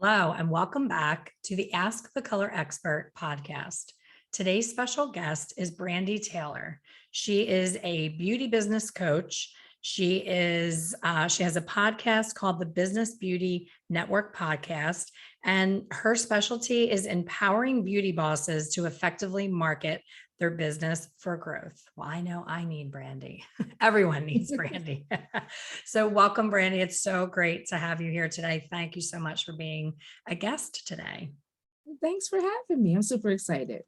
Hello, and welcome back to the Ask the Color Expert podcast. Today's special guest is Brandi Taylor. She is a beauty business coach. She has a podcast called the Business Beauty Network Podcast, and her specialty is empowering beauty bosses to effectively market their business for growth. Well, I know I need Brandi. Everyone needs Brandi. So welcome, Brandi. It's so great to have you here today. Thank you so much for being a guest today. Thanks for having me. I'm super excited.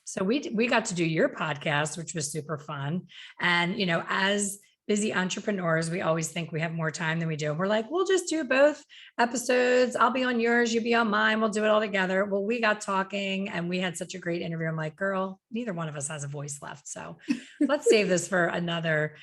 So we got to do your podcast, which was super fun. And, as busy entrepreneurs, we always think we have more time than we do. We're like, we'll just do both episodes. I'll be on yours, you be on mine. We'll do it all together. Well, we got talking and we had such a great interview. I'm like, girl, neither one of us has a voice left. So let's save this for another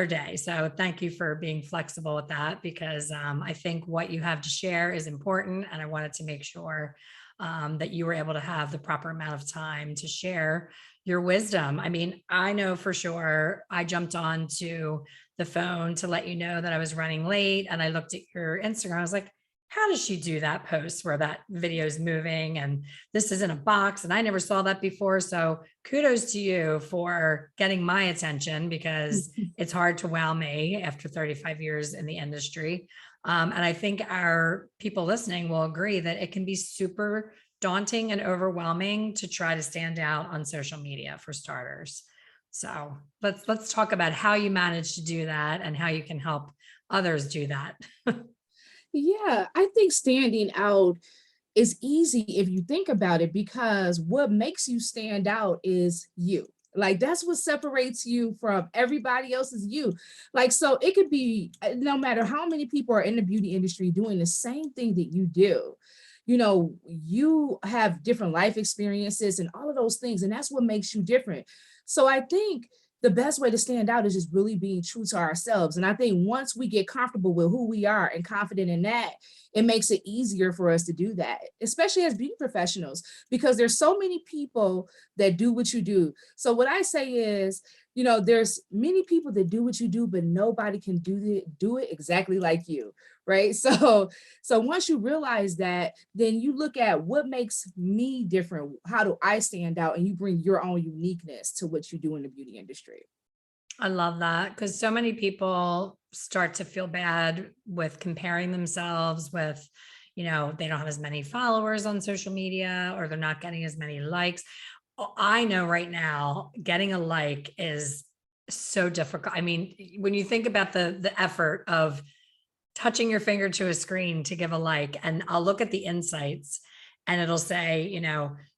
day. So thank you for being flexible with that, because I think what you have to share is important. And I wanted to make sure that you were able to have the proper amount of time to share your wisdom. I mean, I know for sure I jumped onto the phone to let you know that I was running late, and I looked at your Instagram. I was like, how does she do that post where that video is moving and this is in a box? And I never saw that before. So kudos to you for getting my attention, because it's hard to wow me after 35 years in the industry. And I think our people listening will agree that it can be super daunting and overwhelming to try to stand out on social media, for starters. So let's talk about how you manage to do that and how you can help others do that. Yeah, I think standing out is easy if you think about it, because what makes you stand out is you. Like, that's what separates you from everybody else is you. Like, so it could be no matter how many people are in the beauty industry doing the same thing that you do. You have different life experiences and all of those things, and that's what makes you different. So I think the best way to stand out is just really being true to ourselves. And I think once we get comfortable with who we are and confident in that, it makes it easier for us to do that, especially as beauty professionals, because there's so many people that do what you do. So what I say is, there's many people that do what you do, but nobody can do it exactly like you, right? So once you realize that, then you look at what makes me different. How do I stand out? And you bring your own uniqueness to what you do in the beauty industry. I love that, because so many people start to feel bad with comparing themselves with, they don't have as many followers on social media, or they're not getting as many likes. I know right now getting a like is so difficult. I mean, when you think about the effort of touching your finger to a screen to give a like, and I'll look at the insights and it'll say,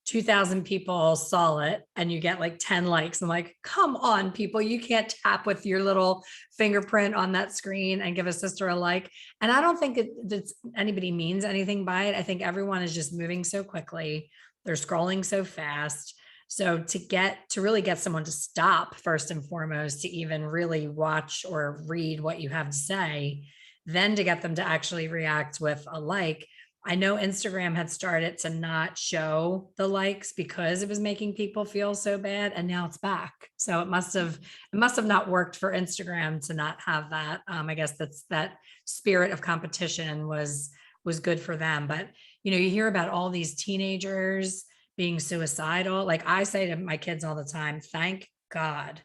2,000 people saw it and you get like 10 likes. I'm like, come on, people, you can't tap with your little fingerprint on that screen and give a sister a like. And I don't think that anybody means anything by it. I think everyone is just moving so quickly. They're scrolling so fast. So to really get someone to stop, first and foremost, to even really watch or read what you have to say, then to get them to actually react with a like. I know Instagram had started to not show the likes because it was making people feel so bad, and now it's back. So it must have not worked for Instagram to not have that. I guess that spirit of competition was good for them. But you hear about all these teenagers being suicidal. Like I say to my kids all the time, thank God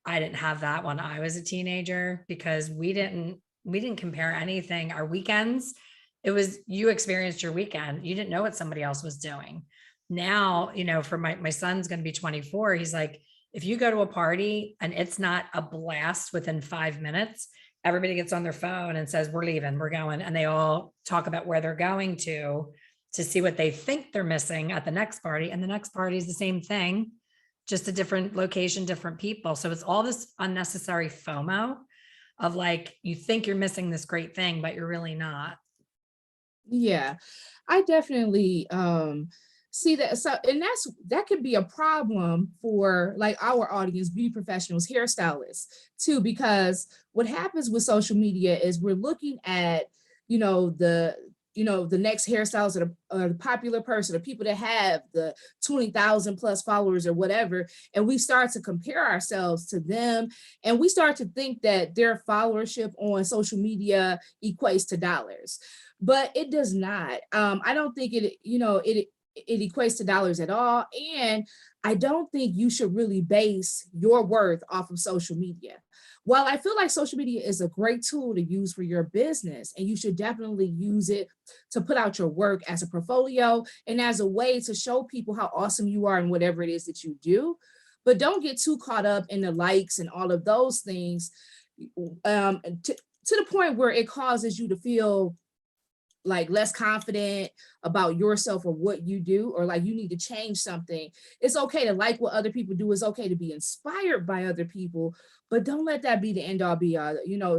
I didn't have that when I was a teenager, because we didn't compare anything. Our weekends, it was, you experienced your weekend. You didn't know what somebody else was doing. Now, for my son's going to be 24. He's like, if you go to a party and it's not a blast within 5 minutes, everybody gets on their phone and says, we're leaving, we're going. And they all talk about where they're going to see what they think they're missing at the next party. And the next party is the same thing, just a different location, different people. So it's all this unnecessary FOMO of like, you think you're missing this great thing, but you're really not. Yeah, I definitely see that. So, and that could be a problem for like our audience, beauty professionals, hairstylists too, because what happens with social media is we're looking at, the next hairstyles that are the popular person, or people that have the 20,000 plus followers or whatever. And we start to compare ourselves to them. And we start to think that their followership on social media equates to dollars. but it does not. I don't think it equates to dollars at all. And I don't think you should really base your worth off of social media. While I feel like social media is a great tool to use for your business, and you should definitely use it to put out your work as a portfolio and as a way to show people how awesome you are in whatever it is that you do. But don't get too caught up in the likes and all of those things, to the point where it causes you to feel like less confident about yourself or what you do, or like you need to change something. It's okay to like what other people do. It's okay to be inspired by other people, but don't let that be the end all be all.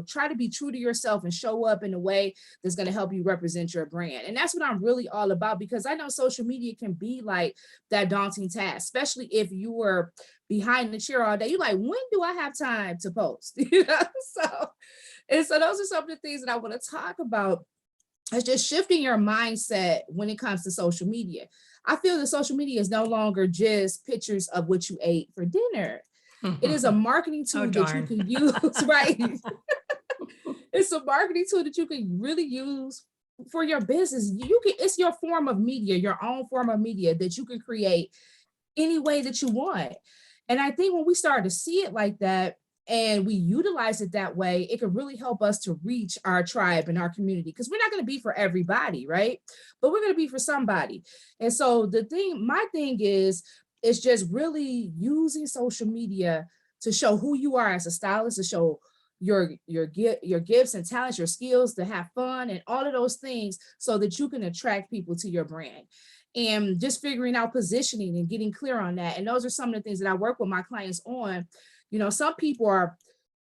Try to be true to yourself and show up in a way that's going to help you represent your brand. And that's what I'm really all about, because I know social media can be like that daunting task, especially if you were behind the chair all day. You're like, when do I have time to post? So those are some of the things that I want to talk about. It's just shifting your mindset when it comes to social media. I feel that social media is no longer just pictures of what you ate for dinner. It is a marketing Oh, tool that you darn. can use, right? It's a marketing tool that you can really use for your business. It's your form of media, your own form of media that you can create any way that you want. And I think when we start to see it like that and we utilize it that way, it can really help us to reach our tribe and our community, because we're not going to be for everybody, right? But we're going to be for somebody. And so my thing is just really using social media to show who you are as a stylist, to show your gifts and talents, your skills, to have fun and all of those things, so that you can attract people to your brand. And just figuring out positioning and getting clear on that. And those are some of the things that I work with my clients on. Some people are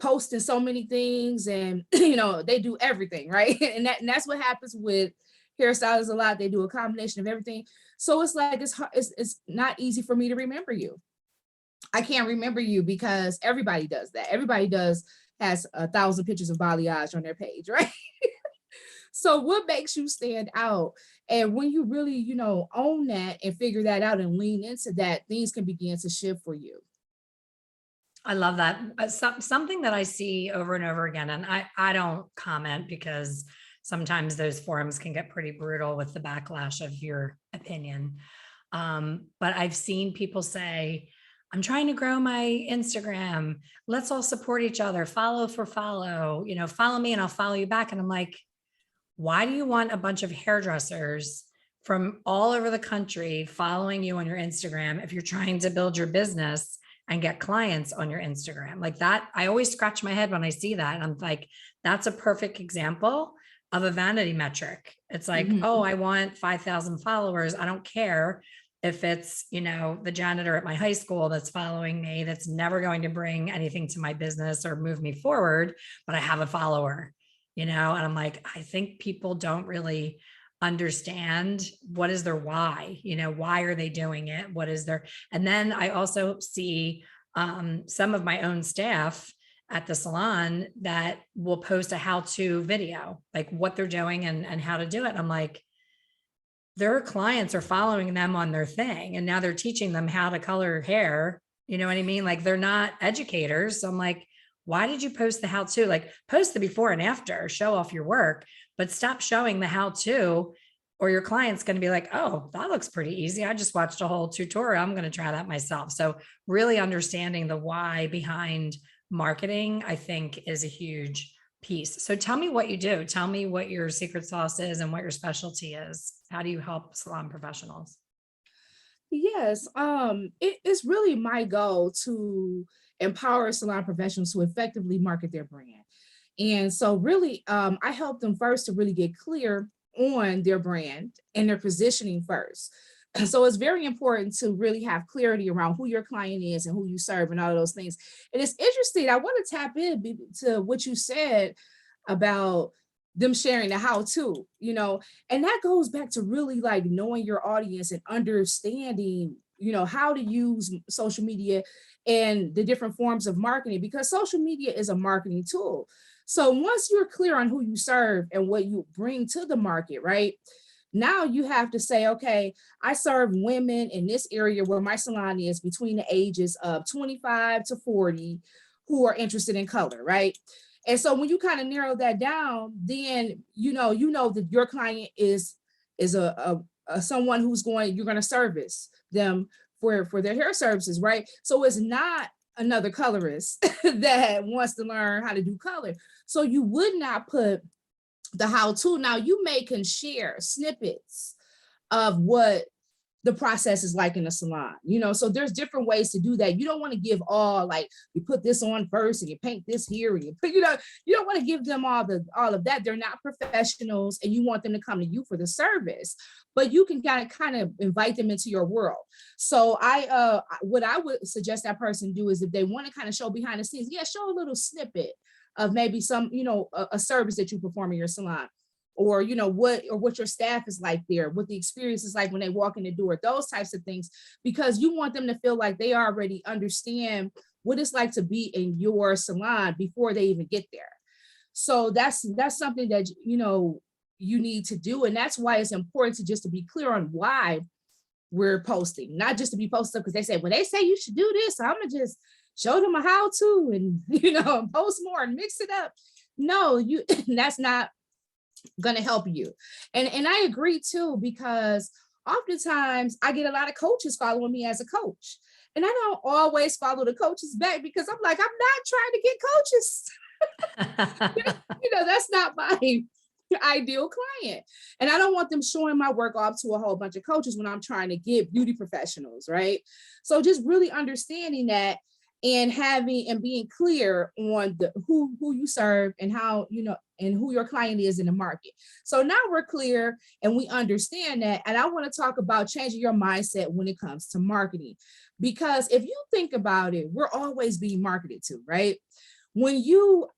posting so many things, and they do everything, right? And that's what happens with hairstylists a lot. They do a combination of everything. So it's like it's not easy for me to remember you. I can't remember you because everybody does that. Everybody has 1,000 pictures of balayage on their page, right? So what makes you stand out? And when you really, own that and figure that out and lean into that, things can begin to shift for you. I love that. Something that I see over and over again, and I don't comment because sometimes those forums can get pretty brutal with the backlash of your opinion. But I've seen people say, I'm trying to grow my Instagram. Let's all support each other. Follow for follow, follow me and I'll follow you back. And I'm like, why do you want a bunch of hairdressers from all over the country following you on your Instagram if you're trying to build your business and get clients on your Instagram? Like that, I always scratch my head when I see that. And I'm like, that's a perfect example of a vanity metric. It's like, oh, I want 5,000 followers. I don't care if it's, the janitor at my high school that's following me, that's never going to bring anything to my business or move me forward, but I have a follower, and I'm like, I think people don't really understand what is their why, why are they doing it? What is their, and then I also see some of my own staff at the salon that will post a how-to video, like what they're doing and how to do it. And I'm like, their clients are following them on their thing, and now they're teaching them how to color hair. You know what I mean? Like they're not educators. So I'm like, why did you post the how-to? Like post the before and after, show off your work, but stop showing the how-to, or your client's going to be like, oh, that looks pretty easy. I just watched a whole tutorial. I'm going to try that myself. So really understanding the why behind marketing, I think, is a huge piece. So tell me what you do. Tell me what your secret sauce is and what your specialty is. How do you help salon professionals? Yes, it's really my goal to empower salon professionals to effectively market their brand. And so really, I help them first to really get clear on their brand and their positioning first. And so it's very important to really have clarity around who your client is and who you serve and all of those things. And it's interesting. I want to tap in to what you said about them sharing the how to, and that goes back to really like knowing your audience and understanding, how to use social media and the different forms of marketing, because social media is a marketing tool. So once you're clear on who you serve and what you bring to the market, right? Now you have to say, okay, I serve women in this area where my salon is between the ages of 25 to 40 who are interested in color, right? And so when you kind of narrow that down, then you know that your client is a someone who's going, you're going to service them for their hair services, right? So it's not another colorist that wants to learn how to do color. So you would not put the how to. Now you may can share snippets of what the process is like in a salon, so there's different ways to do that. You don't want to give all, like, you put this on first and you paint this here and you put, you don't want to give them all of that. They're not professionals and you want them to come to you for the service, but you can kind of invite them into your world. So what I would suggest that person do is, if they want to kind of show behind the scenes, show a little snippet of maybe some, a service that you perform in your salon, or what your staff is like there, what the experience is like when they walk in the door, those types of things, because you want them to feel like they already understand what it's like to be in your salon before they even get there. So that's something that you need to do, and that's why it's important to be clear on why we're posting, not just to be posted because they say, well, they say you should do this, so I'm gonna just show them a how to and post more and mix it up. No, that's not going to help you. And I agree too, because oftentimes I get a lot of coaches following me as a coach, and I don't always follow the coaches back because I'm like, I'm not trying to get coaches. That's not my ideal client. And I don't want them showing my work off to a whole bunch of coaches when I'm trying to get beauty professionals, right? So just really understanding that, and being clear on who you serve and how, and who your client is in the market. So now we're clear and we understand that. And I want to talk about changing your mindset when it comes to marketing, because if you think about it, we're always being marketed to, right? When you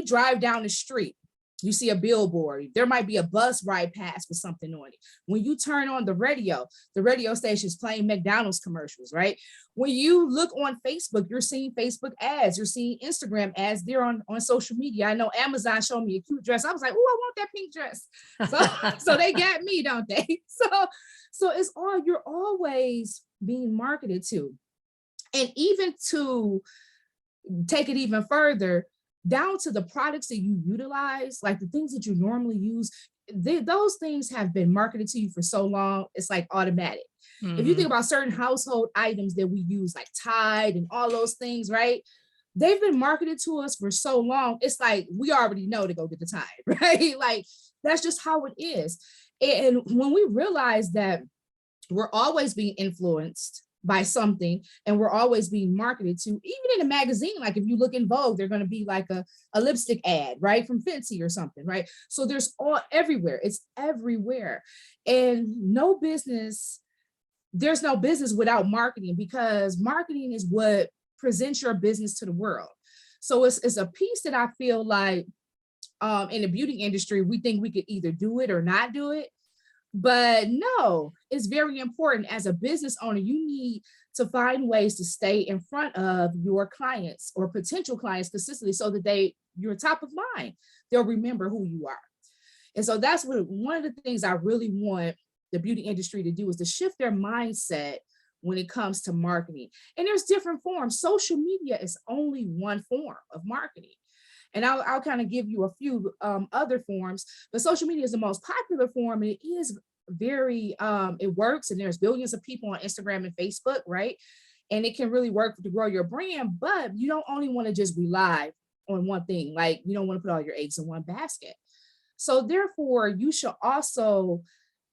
drive down the street, you see a billboard, there might be a bus ride past with something on it. When you turn on the radio station is playing McDonald's commercials, right? When you look on Facebook, you're seeing Facebook ads, you're seeing Instagram ads there on social media. I know Amazon showed me a cute dress. I was like, oh, I want that pink dress. So they got me, don't they? So you're always being marketed to. And even to take it even further, down to the products that you utilize, like the things that you normally use, those things have been marketed to you for so long, it's like automatic. Mm-hmm. If you think about certain household items that we use, like Tide and all those things, right? They've been marketed to us for so long, it's like we already know to go get the Tide, right? Like that's just how it is. And when we realize that we're always being influenced by something, and we're always being marketed to, even in a magazine, like if you look in Vogue, they're going to be like a lipstick ad, right, from Fenty or something, right? So there's everywhere, it's everywhere. And there's no business without marketing, because marketing is what presents your business to the world. So it's a piece that I feel like in the beauty industry, we think we could either do it or not do it. But no, it's very important. As a business owner, you need to find ways to stay in front of your clients or potential clients consistently, so that you're top of mind. They'll remember who you are. And so that's one of the things I really want the beauty industry to do, is to shift their mindset when it comes to marketing. And there's different forms. Social media is only one form of marketing. And I'll kind of give you a few other forms, but social media is the most popular form. And it is very, it works. And there's billions of people on Instagram and Facebook, right? And it can really work to grow your brand, but you don't only want to just rely on one thing. Like you don't want to put all your eggs in one basket. So therefore, you should also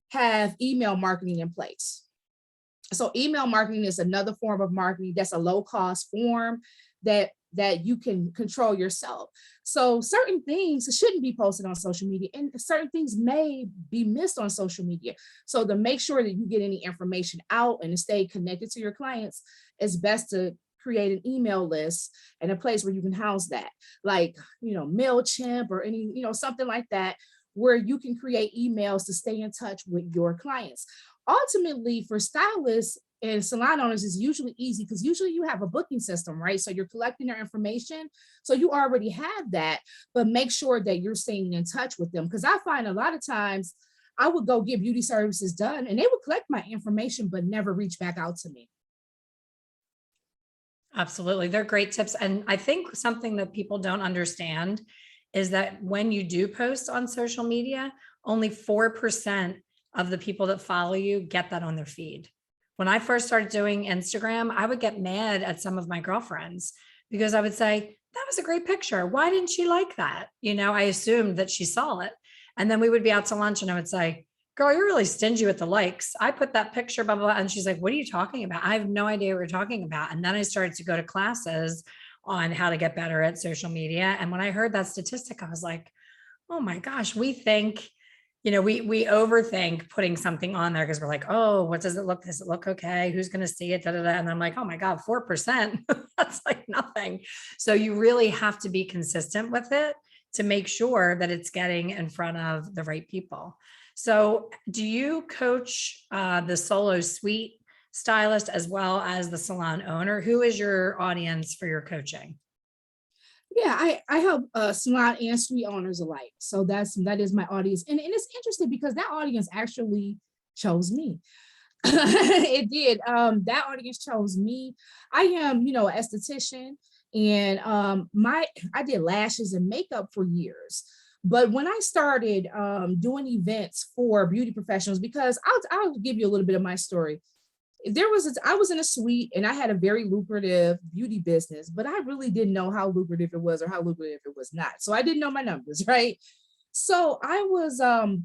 have email marketing in place. So email marketing is another form of marketing that's a low cost form that you can control yourself. So certain things shouldn't be posted on social media, and certain things may be missed on social media. So to make sure that you get any information out and to stay connected to your clients, it's best to create an email list and a place where you can house that, like, MailChimp or any, something like that, where you can create emails to stay in touch with your clients. Ultimately, for stylists and salon owners, is usually easy, because usually you have a booking system, right? So you're collecting their information. So you already have that, but make sure that you're staying in touch with them. Because I find a lot of times I would go get beauty services done and they would collect my information, but never reach back out to me. Absolutely. They're great tips. And I think something that people don't understand is that when you do post on social media, only 4% of the people that follow you get that on their feed. When I first started doing Instagram, I would get mad at some of my girlfriends because I would say, that was a great picture. Why didn't she like that? I assumed that she saw it. And then we would be out to lunch and I would say, girl, you're really stingy with the likes. I put that picture, blah, blah, blah. And she's like, what are you talking about? I have no idea what you're talking about. And then I started to go to classes on how to get better at social media. And when I heard that statistic, I was like, oh my gosh, we think, we overthink putting something on there because we're like, oh, what does it look? Does it look okay? Who's going to see it? Da, da, da. And I'm like, oh my God, 4%. That's like nothing. So you really have to be consistent with it to make sure that it's getting in front of the right people. So do you coach the solo suite stylist as well as the salon owner? Who is your audience for your coaching? Yeah, I help salon and suite owners alike. So that is my audience. And it's interesting because that audience actually chose me. It did. That audience chose me. I am, an esthetician, and I did lashes and makeup for years. But when I started doing events for beauty professionals, because I'll give you a little bit of my story. I was in a suite and I had a very lucrative beauty business, but I really didn't know how lucrative it was or how lucrative it was not. So I didn't know my numbers, right? So I was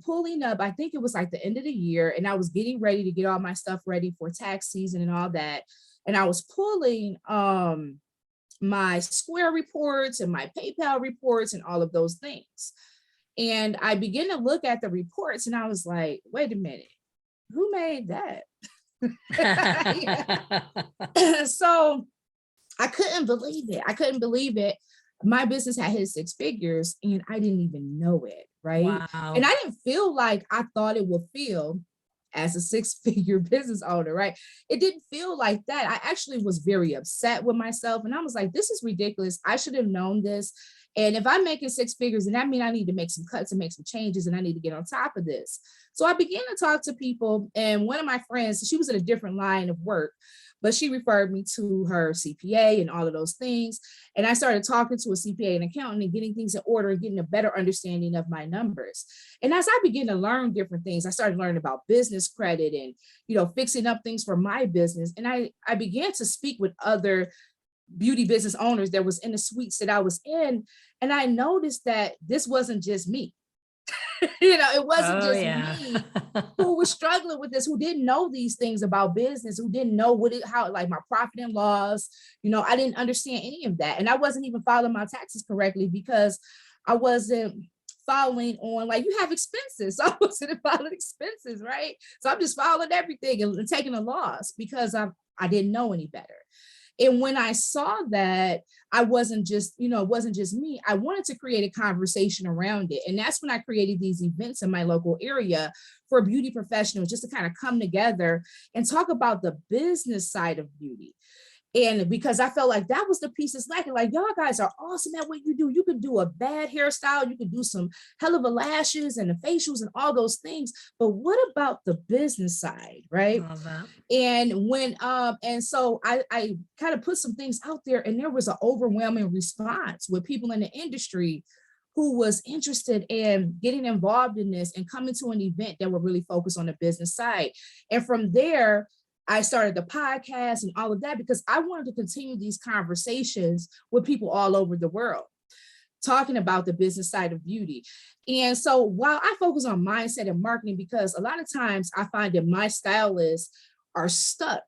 pulling up, I think it was like the end of the year, and I was getting ready to get all my stuff ready for tax season and all that. And I was pulling my Square reports and my PayPal reports and all of those things. And I began to look at the reports and I was like, wait a minute, who made that? So I couldn't believe it. I couldn't believe it. My business had hit six figures and I didn't even know it, right? Wow. And I didn't feel like I thought it would feel as a six-figure business owner, right? It didn't feel like that. I actually was very upset with myself and I was like, this is ridiculous. I should have known this. And if I'm making six figures, then that means I need to make some cuts and make some changes and I need to get on top of this. So I began to talk to people, and one of my friends, she was in a different line of work, but she referred me to her CPA and all of those things. And I started talking to a CPA and accountant and getting things in order and getting a better understanding of my numbers. And as I began to learn different things, I started learning about business credit and, fixing up things for my business. And I began to speak with other beauty business owners that was in the suites that I was in. And I noticed that this wasn't just me. It wasn't Oh, just yeah. me who was struggling with this, who didn't know these things about business, who didn't know how, like my profit and loss. I didn't understand any of that. And I wasn't even filing my taxes correctly because I wasn't filing on, like, you have expenses. So I wasn't filing expenses, right? So I'm just filing everything and taking a loss because I didn't know any better. And when I saw that, I wasn't just, it wasn't just me, I wanted to create a conversation around it. And that's when I created these events in my local area for beauty professionals, just to kind of come together and talk about the business side of beauty. And because I felt like that was the piece that's lacking, like, y'all guys are awesome at what you do. You could do a bad hairstyle, you could do some hell of a lashes and the facials and all those things. But what about the business side, right? Love that. And so I kind of put some things out there, and there was an overwhelming response with people in the industry who was interested in getting involved in this and coming to an event that would really focus on the business side. And from there, I started the podcast and all of that because I wanted to continue these conversations with people all over the world, talking about the business side of beauty. And so while I focus on mindset and marketing, because a lot of times I find that my stylists are stuck,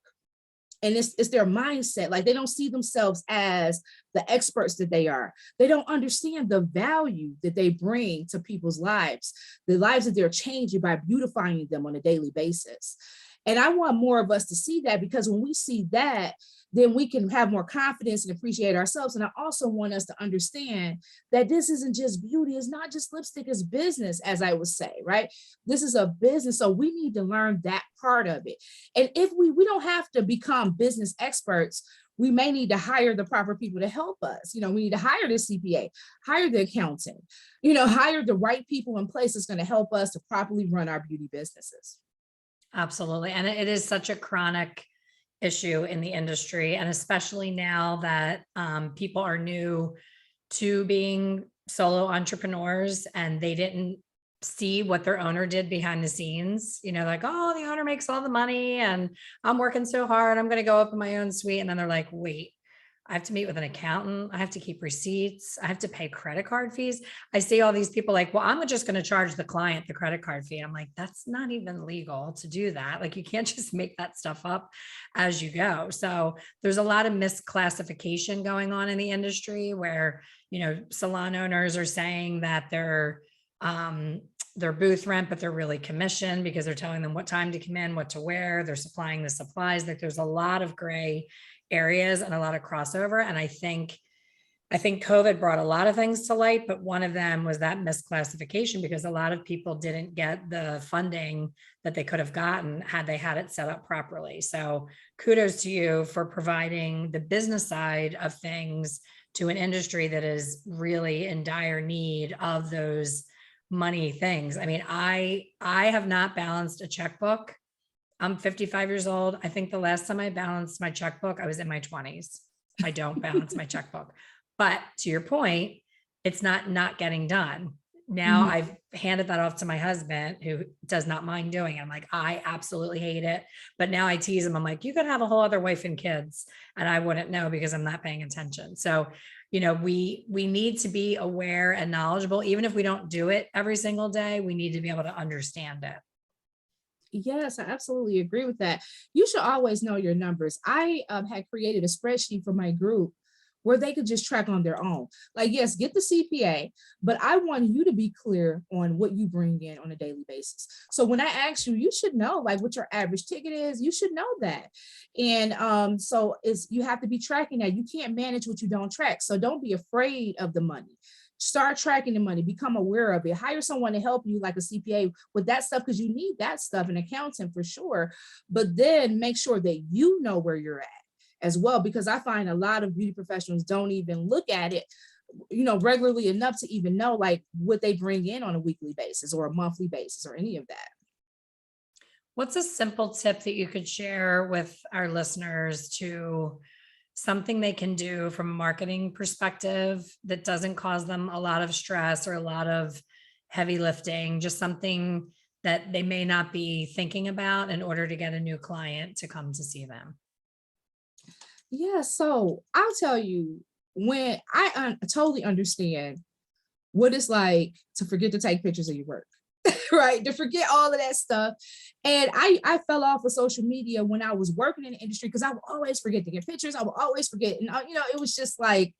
and it's their mindset. Like, they don't see themselves as the experts that they are. They don't understand the value that they bring to people's lives, the lives that they're changing by beautifying them on a daily basis. And I want more of us to see that, because when we see that, then we can have more confidence and appreciate ourselves. And I also want us to understand that this isn't just beauty. It's not just lipstick, it's business, as I would say, right? This is a business. So we need to learn that part of it. And if we don't have to become business experts, we may need to hire the proper people to help us. We need to hire the CPA, hire the accountant, hire the right people in place that's going to help us to properly run our beauty businesses. Absolutely. And it is such a chronic issue in the industry. And especially now that people are new to being solo entrepreneurs and they didn't see what their owner did behind the scenes, like, oh, the owner makes all the money and I'm working so hard, I'm going to go open my own suite. And then they're like, wait, I have to meet with an accountant. I have to keep receipts. I have to pay credit card fees. I see all these people like, well, I'm just going to charge the client the credit card fee. I'm like, that's not even legal to do that. Like, you can't just make that stuff up as you go. So there's a lot of misclassification going on in the industry where, salon owners are saying that they're booth rent, but they're really commission because they're telling them what time to come in, what to wear. They're supplying the supplies. Like, there's a lot of gray areas and a lot of crossover. And I think COVID brought a lot of things to light, but one of them was that misclassification because a lot of people didn't get the funding that they could have gotten had they had it set up properly. So kudos to you for providing the business side of things to an industry that is really in dire need of those money things. I mean, I have not balanced a checkbook. I'm 55 years old. I think the last time I balanced my checkbook, I was in my 20s. I don't balance my checkbook. But to your point, it's not getting done. Now I've handed that off to my husband, who does not mind doing it. I'm like, I absolutely hate it. But now I tease him. I'm like, you could have a whole other wife and kids, and I wouldn't know because I'm not paying attention. So, we need to be aware and knowledgeable. Even if we don't do it every single day, we need to be able to understand it. Yes, I absolutely agree with that. You should always know your numbers. I had created a spreadsheet for my group where they could just track on their own. Like, yes, get the CPA, but I want you to be clear on what you bring in on a daily basis. So when I ask you, you should know like what your average ticket is. You should know that. And so you have to be tracking that. You can't manage what you don't track. So don't be afraid of the money. Start tracking the money, become aware of it, hire someone to help you like a CPA with that stuff because you need that stuff, an accountant for sure. But then make sure that you know where you're at as well, because I find a lot of beauty professionals don't even look at it, regularly enough to even know like what they bring in on a weekly basis or a monthly basis or any of that. What's a simple tip that you could share with our listeners to something they can do from a marketing perspective that doesn't cause them a lot of stress or a lot of heavy lifting, just something that they may not be thinking about in order to get a new client to come to see them? Yeah, so I'll tell you, when I totally understand what it's like to forget to take pictures of your work, right? To forget all of that stuff. And I fell off of social media when I was working in the industry because I would always forget to get pictures. I would always forget. And, it was just like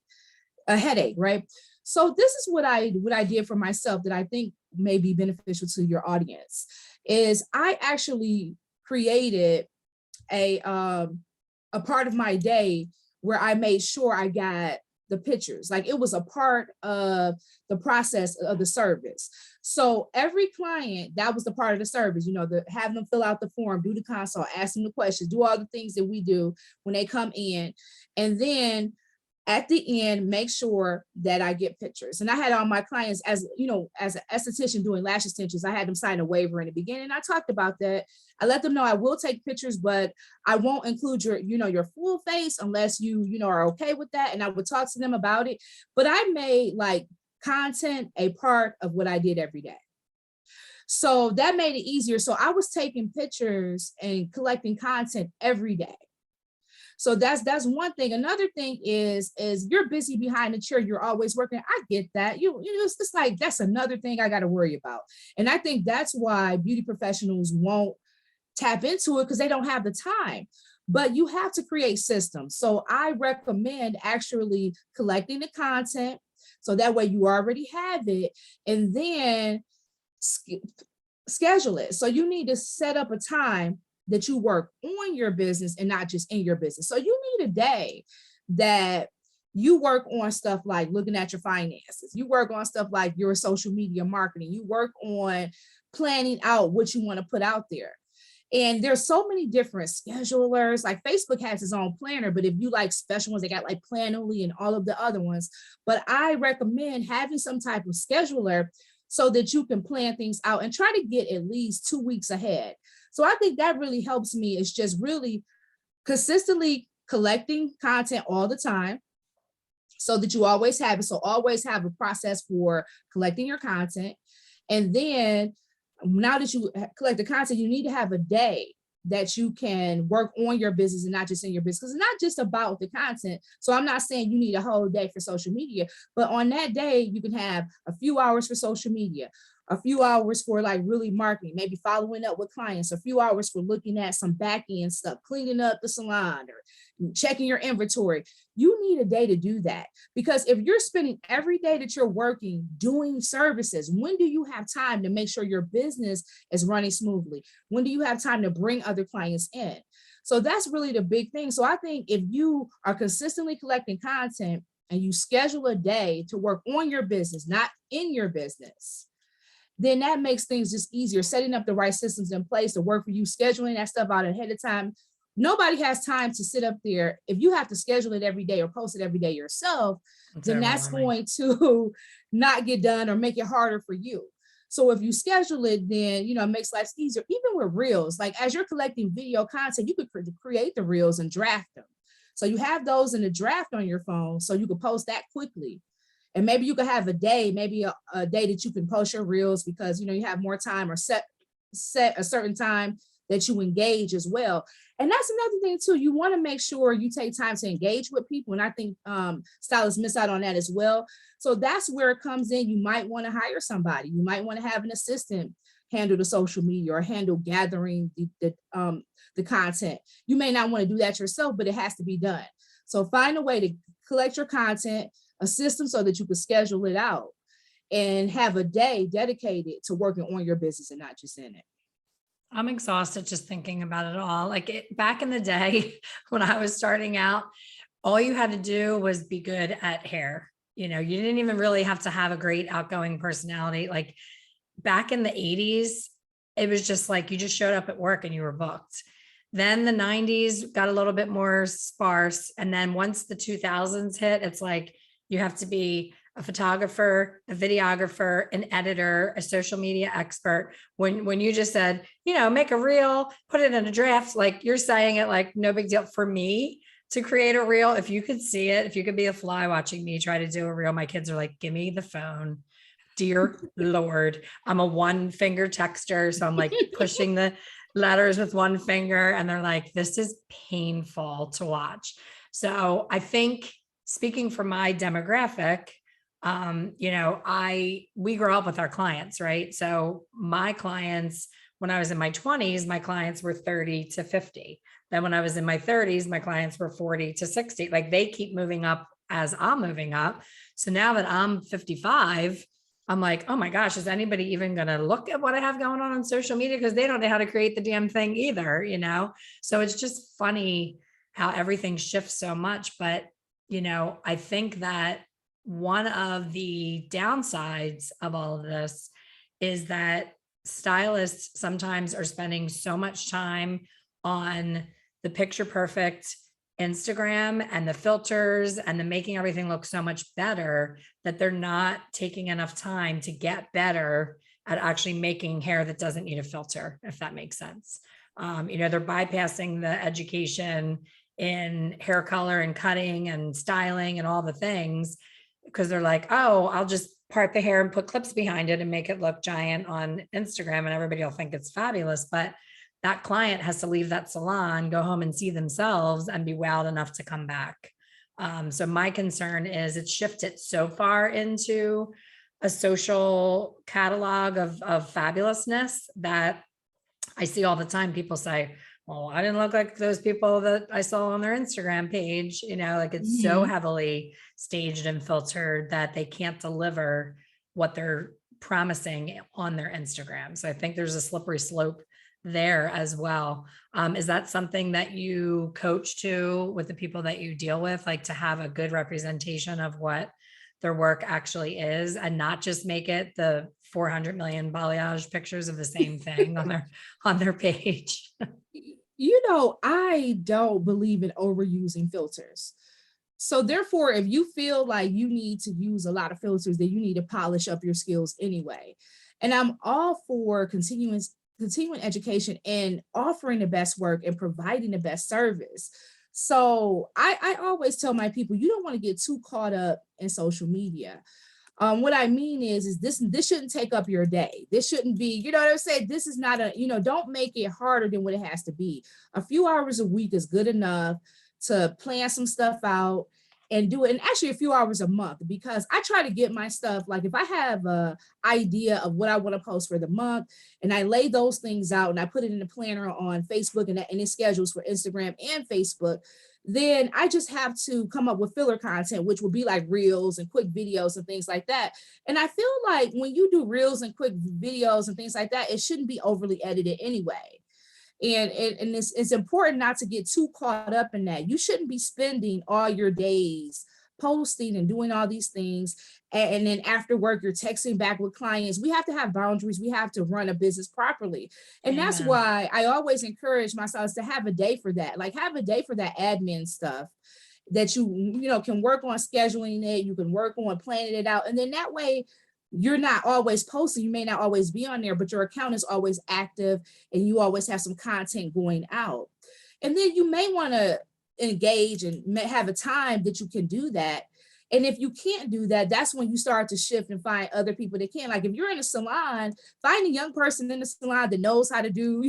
a headache, right? So this is what I did for myself that I think may be beneficial to your audience is I actually created a part of my day where I made sure I got the pictures. Like it was a part of the process of the service. So every client, that was the part of the service, have them fill out the form, do the consult, ask them the questions, do all the things that we do when they come in. And then at the end, make sure that I get pictures. And I had all my clients, as an esthetician doing lash extensions, I had them sign a waiver in the beginning. I talked about that. I let them know I will take pictures, but I won't include your full face unless you are okay with that. And I would talk to them about it. But I made like content a part of what I did every day. So that made it easier. So I was taking pictures and collecting content every day. So that's one thing. Another thing is you're busy behind the chair. You're always working. I get that. It's just like, that's another thing I got to worry about. And I think that's why beauty professionals won't tap into it because they don't have the time. But you have to create systems. So I recommend actually collecting the content. So that way you already have it. And then schedule it. So you need to set up a time that you work on your business and not just in your business. So you need a day that you work on stuff like looking at your finances. You work on stuff like your social media marketing. You work on planning out what you want to put out there. And there's so many different schedulers. Like Facebook has its own planner, but if you like special ones, they got like Planoly and all of the other ones. But I recommend having some type of scheduler so that you can plan things out and try to get at least 2 weeks ahead. So I think that really helps me. It's just really consistently collecting content all the time so that you always have it. So always have a process for collecting your content. And then now that you collect the content, you need to have a day that you can work on your business and not just in your business. Because it's not just about the content. So I'm not saying you need a whole day for social media, but on that day, you can have a few hours for social media, a few hours for like really marketing, maybe following up with clients, a few hours for looking at some back end stuff, cleaning up the salon or checking your inventory. You need a day to do that, because if you're spending every day that you're working doing services, when do you have time to make sure your business is running smoothly? When do you have time to bring other clients in? So that's really the big thing. So I think if you are consistently collecting content and you schedule a day to work on your business, not in your business, then that makes things just easier. Setting up the right systems in place to work for you, scheduling that stuff out ahead of time. Nobody has time to sit up there. If you have to schedule it every day or post it every day yourself, It's then that's overwhelming. going to not get done or make it harder for you. So if you schedule it, then it makes life easier. Even with reels, like as you're collecting video content, you could create the reels and draft them. So you have those in a draft on your phone, so you can post that quickly. And maybe you could have a day, maybe a day that you can post your reels because you have more time, or set a certain time that you engage as well. And that's another thing too. You want to make sure you take time to engage with people. And I think stylists miss out on that as well. So that's where it comes in. You might want to hire somebody. You might want to have an assistant handle the social media or handle gathering the content. You may not want to do that yourself, but it has to be done. So find a way to collect your content, a system so that you can schedule it out and have a day dedicated to working on your business and not just in it. I'm exhausted just thinking about it all. Back in the day when I was starting out, all you had to do was be good at hair. You didn't even really have to have a great outgoing personality. Like back in the 80s, it was just like you just showed up at work and you were booked. Then the 90s got a little bit more sparse. And then once the 2000s hit, it's like you have to be a photographer, a videographer, an editor, a social media expert. When you just said, make a reel, put it in a draft, like you're saying it like no big deal. For me to create a reel, if you could see it, if you could be a fly watching me try to do a reel, my kids are like, give me the phone. Dear Lord, I'm a one finger texter. So I'm like pushing the letters with one finger and they're like, this is painful to watch. So I think speaking for my demographic, we grow up with our clients, right? So my clients, when I was in my 20s, my clients were 30 to 50. Then when I was in my 30s, my clients were 40 to 60. Like they keep moving up as I'm moving up. So now that I'm 55, I'm like, oh my gosh, is anybody even going to look at what I have going on social media? Because they don't know how to create the damn thing either, So it's just funny how everything shifts so much. But, I think that one of the downsides of all of this is that stylists sometimes are spending so much time on the picture perfect Instagram and the filters and the making everything look so much better that they're not taking enough time to get better at actually making hair that doesn't need a filter, if that makes sense. They're bypassing the education in hair color and cutting and styling and all the things because they're like, oh, I'll just part the hair and put clips behind it and make it look giant on Instagram and everybody will think it's fabulous. But that client has to leave that salon, go home and see themselves and be wowed enough to come back. So my concern is it's shifted so far into a social catalog of fabulousness that I see all the time. People say, well, I didn't look like those people that I saw on their Instagram page, like it's so heavily staged and filtered that they can't deliver what they're promising on their Instagram. So I think there's a slippery slope there as well. Is that something that you coach to with the people that you deal with, like to have a good representation of what their work actually is and not just make it the 400 million balayage pictures of the same thing on their page? I don't believe in overusing filters. So therefore, if you feel like you need to use a lot of filters, then you need to polish up your skills anyway. And I'm all for continuing education and offering the best work and providing the best service. So I always tell my people, you don't want to get too caught up in social media. What I mean is this shouldn't take up your day. This shouldn't be, you know what I'm saying? This is not a, don't make it harder than what it has to be. A few hours a week is good enough to plan some stuff out and do it. And actually a few hours a month, because I try to get my stuff, like if I have a idea of what I want to post for the month and I lay those things out and I put it in a planner on Facebook and it schedules for Instagram and Facebook, then I just have to come up with filler content, which will be like reels and quick videos and things like that. And I feel like when you do reels and quick videos and things like that, it shouldn't be overly edited anyway. And it's important not to get too caught up in that. You shouldn't be spending all your days posting and doing all these things. And then after work, you're texting back with clients. We have to have boundaries. We have to run a business properly. And that's Amen. why I always encourage myself to have a day for that. Like have a day for that admin stuff that you can work on scheduling it. You can work on planning it out. And then that way you're not always posting. You may not always be on there, but your account is always active and you always have some content going out. And then you may want to engage and have a time that you can do that. And if you can't do that, that's when you start to shift and find other people that can. Like if you're in a salon, find a young person in the salon that knows how to do,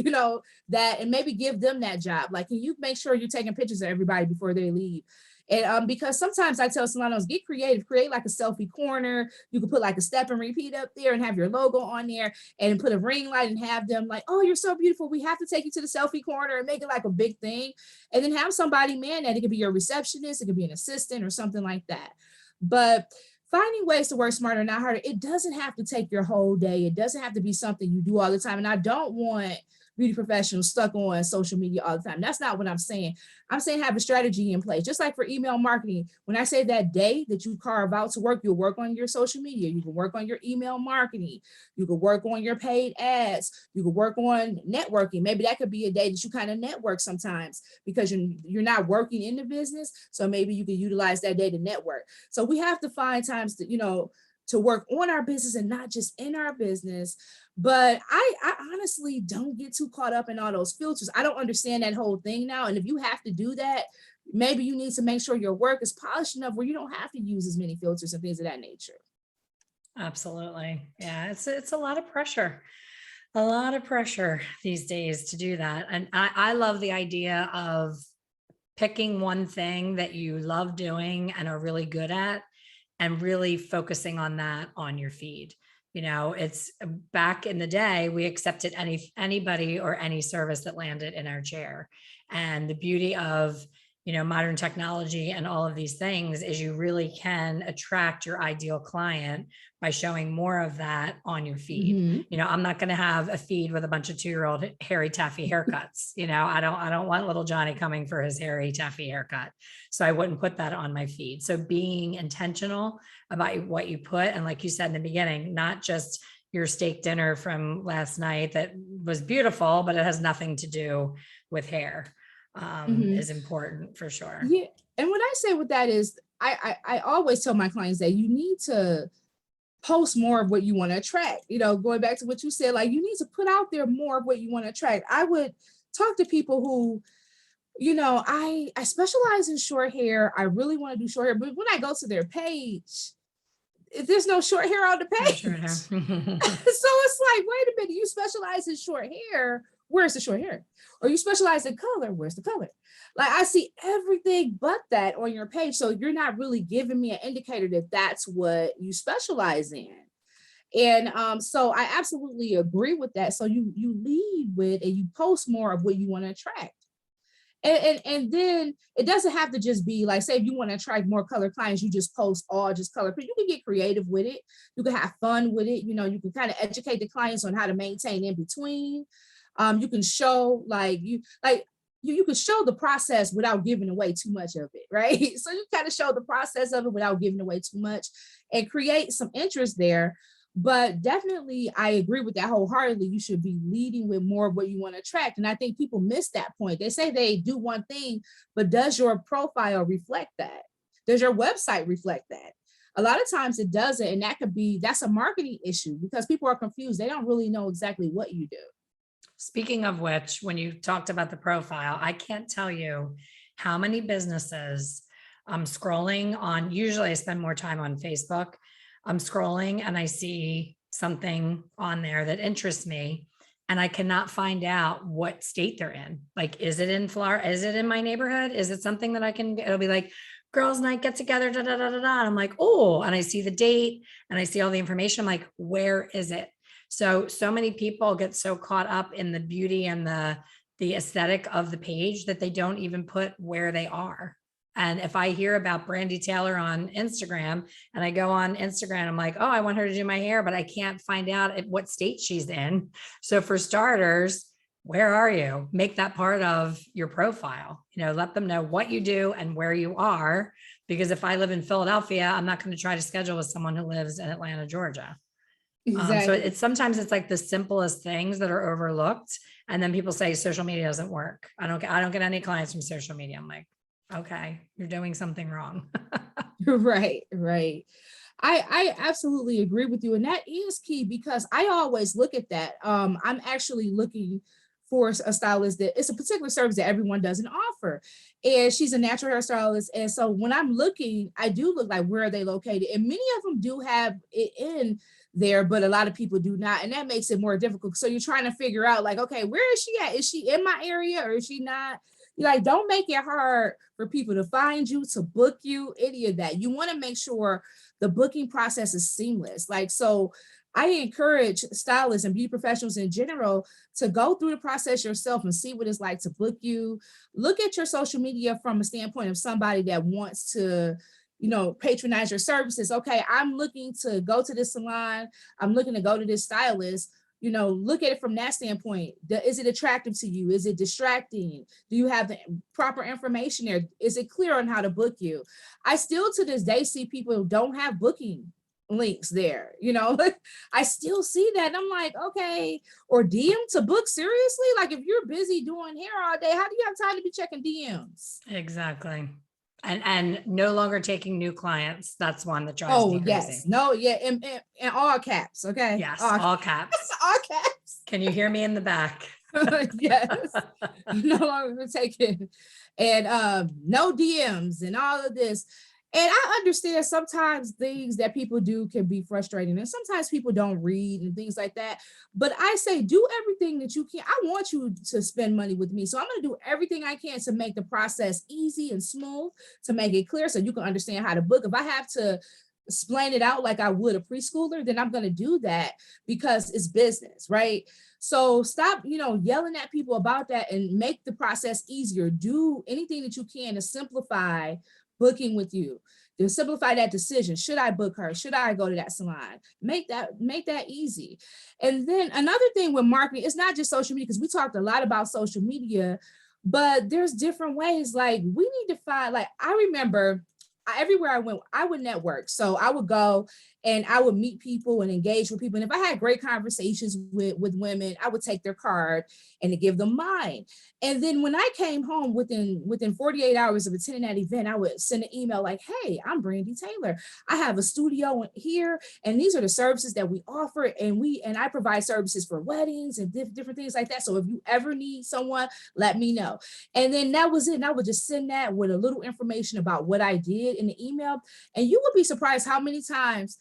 that, and maybe give them that job. Like, can you make sure you're taking pictures of everybody before they leave? And because sometimes I tell salons, get creative, create like a selfie corner. You can put like a step and repeat up there and have your logo on there and put a ring light and have them like, oh, you're so beautiful. We have to take you to the selfie corner and make it like a big thing. And then have somebody man that. It could be your receptionist, it could be an assistant or something like that. But finding ways to work smarter, not harder. It doesn't have to take your whole day. It doesn't have to be something you do all the time. And I don't want beauty professionals stuck on social media all the time. That's not what I'm saying. I'm saying have a strategy in place. Just like for email marketing, when I say that day that you carve out to work, you'll work on your social media. You can work on your email marketing. You can work on your paid ads. You can work on networking. Maybe that could be a day that you kind of network sometimes because you're not working in the business. So maybe you can utilize that day to network. So we have to find times to work on our business and not just in our business. But I honestly don't get too caught up in all those filters. I don't understand that whole thing now. And if you have to do that, maybe you need to make sure your work is polished enough where you don't have to use as many filters and things of that nature. Absolutely. Yeah, it's a lot of pressure. A lot of pressure these days to do that. And I love the idea of picking one thing that you love doing and are really good at and really focusing on that on your feed. It's back in the day, we accepted anybody or any service that landed in our chair. And the beauty of, modern technology and all of these things is you really can attract your ideal client by showing more of that on your feed. Mm-hmm. I'm not going to have a feed with a bunch of 2-year-old hairy taffy haircuts. I don't want little Johnny coming for his hairy taffy haircut. So I wouldn't put that on my feed. So being intentional about what you put. And like you said in the beginning, not just your steak dinner from last night that was beautiful, but it has nothing to do with hair, is important for sure. Yeah. And what I say with that is I always tell my clients that you need to post more of what you want to attract. Going back to what you said, like you need to put out there more of what you want to attract. I would talk to people who, I specialize in short hair. I really want to do short hair, but when I go to their page, there's no short hair on the page. So it's like, wait a minute, you specialize in short hair. Where's the short hair? Or you specialize in color. Where's the color? Like I see everything but that on your page. So you're not really giving me an indicator that that's what you specialize in. And so I absolutely agree with that. So you lead with and you post more of what you want to attract. And then it doesn't have to just be like, say, if you want to attract more color clients, you just post all just color, but you can get creative with it. You can have fun with it. You can kind of educate the clients on how to maintain in between. You can show you can show the process without giving away too much of it, right? So you kind of show the process of it without giving away too much and create some interest there. But definitely, I agree with that wholeheartedly. You should be leading with more of what you want to attract. And I think people miss that point. They say they do one thing, but does your profile reflect that? Does your website reflect that? A lot of times it doesn't. And that's a marketing issue because people are confused. They don't really know exactly what you do. Speaking of which, when you talked about the profile, I can't tell you how many businesses I'm scrolling on. Usually I spend more time on Facebook. I'm scrolling and I see something on there that interests me and I cannot find out what state they're in. Like, is it in Florida? Is it in my neighborhood? Is it something that I can, it'll be like girls night, get together, da, da, da, da, da. And I'm like, oh, and I see the date and I see all the information. I'm like, where is it? So many people get so caught up in the beauty and the aesthetic of the page that they don't even put where they are. And if I hear about Brandi Taylor on Instagram and I go on Instagram, I'm like, oh, I want her to do my hair, but I can't find out what state she's in. So for starters, where are you? Make that part of your profile. Let them know what you do and where you are. Because if I live in Philadelphia, I'm not going to try to schedule with someone who lives in Atlanta, Georgia. So Exactly. it's sometimes it's like the simplest things that are overlooked. And then people say social media doesn't work. I don't get any clients from social media. I'm like, okay, you're doing something wrong. Right, right. I absolutely agree with you. And that is key because I always look at that. I'm actually looking for a stylist that it's a particular service that everyone doesn't offer. And she's a natural hairstylist. And so when I'm looking, I do look like where are they located? And many of them do have it in there, but a lot of people do not. And that makes it more difficult. So you're trying to figure out like, okay, where is she at? Is she in my area or is she not? You're like, don't make it hard for people to find you, to book you, any of that. You want to make sure the booking process is seamless. Like, so I encourage stylists and beauty professionals in general to go through the process yourself and see what it's like to book you. Look at your social media from a standpoint of somebody that wants to, patronize your services. Okay, I'm looking to go to this salon. I'm looking to go to this stylist. Look at it from that standpoint. Is it attractive to you? Is it distracting? Do you have the proper information there? Is it clear on how to book you? I still to this day see people who don't have booking links there. I still see that. And I'm like, okay, or DM to book, seriously? Like if you're busy doing hair all day, how do you have time to be checking DMs? Exactly. And no longer taking new clients. That's one that drives Oh, me yes. crazy. No, yeah, in all caps, okay? Yes, All, all caps. all caps. Can you hear me in the back? Yes. No longer taking and no DMs and all of this. And I understand sometimes things that people do can be frustrating and sometimes people don't read and things like that. But I say do everything that you can. I want you to spend money with me. So I'm going to do everything I can to make the process easy and smooth, to make it clear so you can understand how to book. If I have to explain it out like I would a preschooler, then I'm going to do that because it's business, right? So stop, yelling at people about that and make the process easier. Do anything that you can to simplify booking with you, to simplify that decision. Should I book her? Should I go to that salon? Make that easy. And then another thing with marketing, it's not just social media, because we talked a lot about social media, but there's different ways. Like we need to find, like, I remember everywhere I went, I would network. So I would go and I would meet people and engage with people. And if I had great conversations with women, I would take their card and to give them mine. And then when I came home within 48 hours of attending that event, I would send an email like, hey, I'm Brandi Taylor. I have a studio here, and these are the services that we offer. And I provide services for weddings and different things like that. So if you ever need someone, let me know. And then that was it. And I would just send that with a little information about what I did in the email. And you would be surprised how many times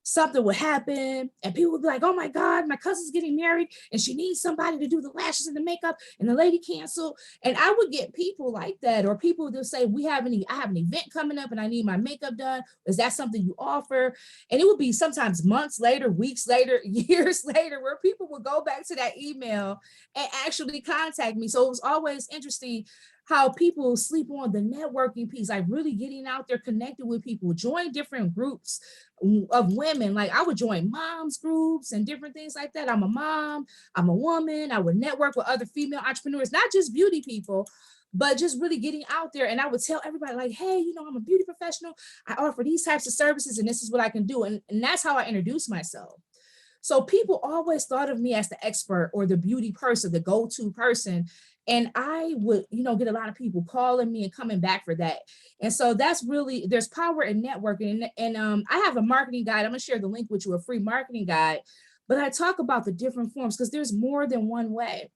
something would happen and people would be like, oh my God, my cousin's getting married and she needs somebody to do the lashes and the makeup and the lady canceled. And I would get people like that, or people that say, I have an event coming up and I need my makeup done. Is that something you offer? And it would be sometimes months later, weeks later, years later, where people would go back to that email and actually contact me. So it was always interesting how people sleep on the networking piece, like really getting out there, connected with people, join different groups of women. Like I would join moms groups and different things like that. I'm a mom, I'm a woman. I would network with other female entrepreneurs, not just beauty people, but just really getting out there. And I would tell everybody like, hey, I'm a beauty professional. I offer these types of services and this is what I can do. And that's how I introduce myself. So people always thought of me as the expert or the beauty person, the go-to person. And I would, get a lot of people calling me and coming back for that. And so that's really, there's power in networking. And I have a marketing guide. I'm going to share the link with you, a free marketing guide. But I talk about the different forms because there's more than one way.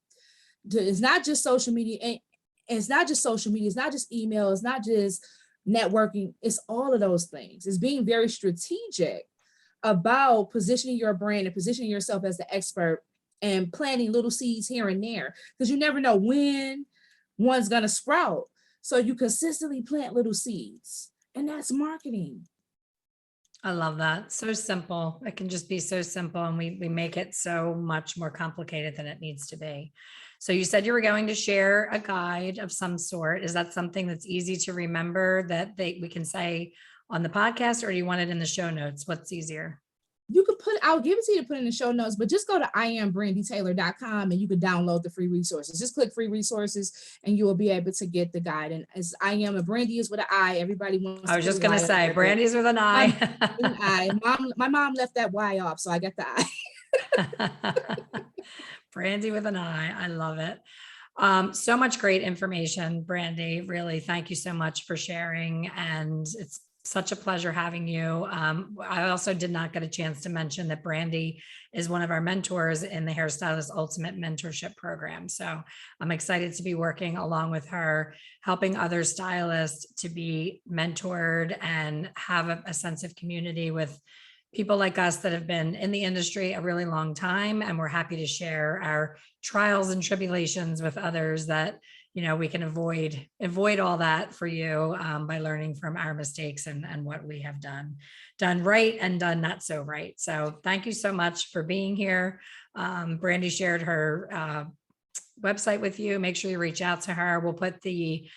It's not just social media, and it's not just social media, it's not just email, it's not just networking, it's all of those things. It's being very strategic about positioning your brand and positioning yourself as the expert and planting little seeds here and there, because you never know when one's going to sprout. So you consistently plant little seeds, and that's marketing. I love that. So simple. It can just be so simple, and we make it so much more complicated than it needs to be. So you said you were going to share a guide of some sort. Is that something that's easy to remember that we can say on the podcast, or do you want it in the show notes? What's easier? You could I'll give it to you to put in the show notes, but just go to IamBrandyTaylor.com and you can download the free resources. Just click free resources and you will be able to get the guide. And as I am, a Brandy is with an I. Everybody wants I was just going to say, Brandy's with an I. An I. My mom left that Y off, so I got the I. Brandy with an I. I love it. So much great information, Brandi. Really, thank you so much for sharing. And it's such a pleasure having you. I also did not get a chance to mention that Brandi is one of our mentors in the Hairstylist Ultimate Mentorship Program. So I'm excited to be working along with her, helping other stylists to be mentored and have a sense of community with people like us that have been in the industry a really long time. And we're happy to share our trials and tribulations with others that, you know, we can avoid all that for you by learning from our mistakes and what we have done right and done not so right. So thank you so much for being here. Brandi shared her website with you. Make sure you reach out to her. We'll put the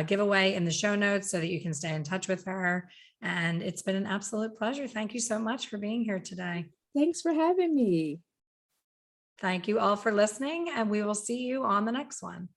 giveaway in the show notes so that you can stay in touch with her. And it's been an absolute pleasure. Thank you so much for being here today. Thanks for having me. Thank you all for listening, and we will see you on the next one.